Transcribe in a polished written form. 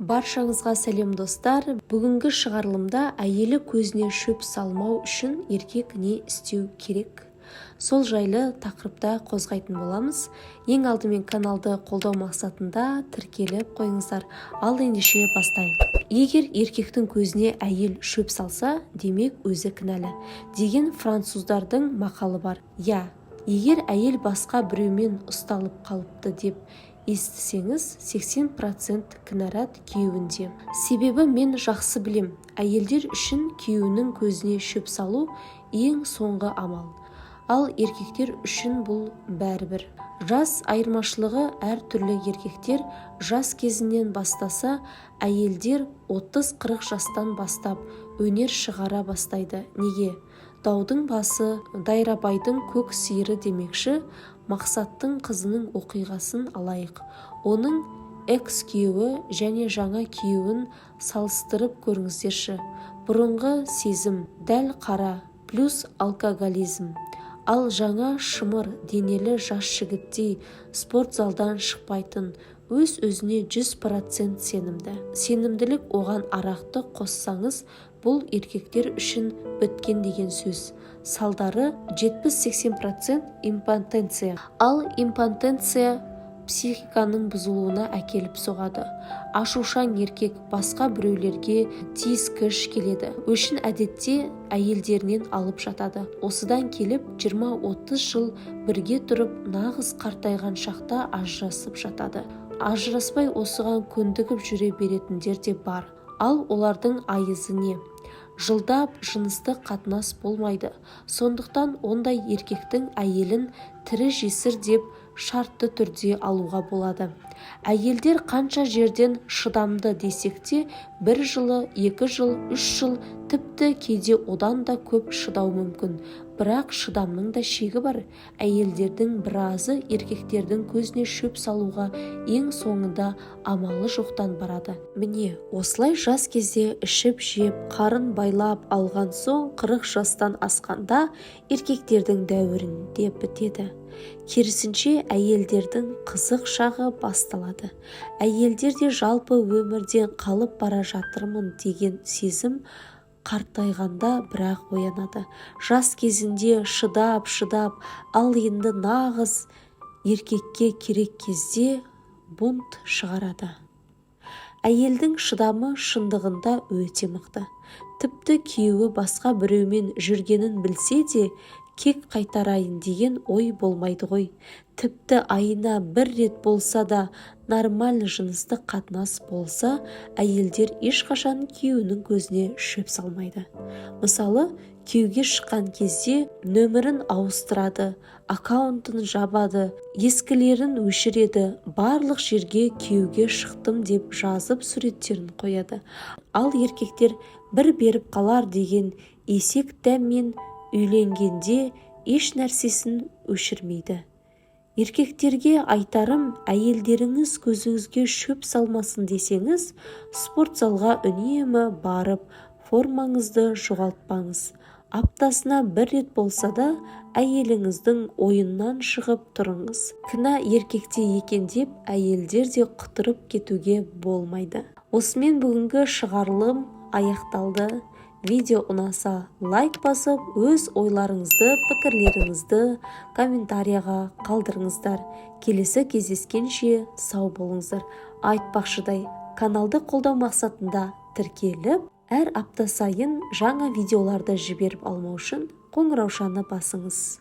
Баршаңызға сәлем достар. Бүгінгі шығарылымда әйелі көзіне шөп салмау үшін еркек не істеу керек? Сол жайлы тақырыпта қозғайтын боламыз. Ең алдымен каналды қолдау мақсатында тіркеліп қойыңыздар. Ал ендеше бастайық. Егер еркектің көзіне әйел шөп салса, демек өзі кінәлі деген француздардың мақалы бар. Егер әйел басқа біреумен ұсталып қалыпты деп естісеңіз, 80% кінәрат күйеуінде. Себебі мен жақсы білем, әйелдер үшін күйеуінің көзіне шөп салу ең соңғы амал. Ал еркектер үшін бұл бәрібір. Жас айырмашылығы әртүрлі. Еркектер жас кезінен бастаса, әйелдер 30-40 жастан бастап өнер шығара бастайды. Неге? Даудың басы, Дайрабайдың көк сиыры демекші. Мақсаттың қызының оқиғасын алайық. Оның экс-күйеуі және жаңа күйеуін салыстырып көріңіздерші. Бұрынғы сезім, дәл қара, плюс алкоголизм. Ал жаңа шымыр денелі жас жігіттей спорт залдан шықпайтын, өз-өзіне 100% сенімді. Сенімділік оған арақты қоссаңыз, бұл еркектер үшін біткен деген сөз. Салдары 70-80% импотенция. Ал импотенция психиканың бұзылуына әкеліп соғады. Ашушаң еркек басқа біреулерге тиіскіш келеді. Өшін әдетте әйелдерінен алып жатады. Осыдан келіп 20-30 жыл бірге тұрып, нағыз қартайған шақта ажырасып жатады. Ажыраспай осыған көндігіп жүре беретіндер де бар. Ал олардың айызы не? Жылдап жыныстық қатынас болмайды. Сондықтан ондай еркектің әйелін тірі жесір деп шартты түрде алуға болады. Әйелдер қанша жерден шыдамды десек те, 1 жылы, 2 жыл, 3 жыл, тіпті кейде одан да көп шыдау мүмкін. Бірақ шыдамның да шегі бар. Әйелдердің біразы еркектердің көзіне шөп салуға ең соңында амалы жоқтан барады. Міне, осылай жас кезде ішіп жеп, қарын байлап алған соң 40 жастан асқанда еркектердің дәуірінде бітеді. Керісінше әйелдердің қызық шағы басталады. Әйелдерде жалпы өмірден қалып бара жатырмын деген сезім қартайғанда бірақ оянады. Жас кезінде шыдап, ал енді нағыз еркекке керек кезде бунт шығарады. Әйелдің шыдамы шындығында өте мықты. Тіпті күйеуі басқа біреумен жүргенін білсе де, кек қайтарайын деген ой болмайды ғой. Тіпті айына 1 рет болса да нормаль жыныстық қатынас болса, әйелдер ешқашан күйеуінің көзіне шөп салмайды. Мысалы, күйеуге шыққан кезде нөмірін ауыстырады, аккаунтын жабады, ескілерін өшіреді, барлық жерге күйеуге шықтым деп жазып суреттерін қояды. Ал еркектер бір беріп қалар деген есек дәммен үйленгенде еш нәрсесін өшірмейді. Еркектерге айтарым, әйелдеріңіз көзіңізге шөп салмасын десеңіз, спорт залға үнемі барып, формаңызды жоғалтпаңыз. Аптасына 1 рет болса да, әйеліңіздің ойыннан шығып тұрыңыз. Кінә еркекте екен деп, әйелдер де құтырып кетуге болмайды. Осымен бүгінгі шығарылым аяқталды. Видео ұнаса лайк басып, өз ойларыңызды, пікірлеріңізді комментарияға қалдырыңыздар. Келесі кездескенше сау болыңыздар. Айтпақшыдай, каналды қолдау мақсатында тіркеліп, әр апта сайын жаңа видеоларды жіберіп алмау үшін қоңыраушаны басыңыз.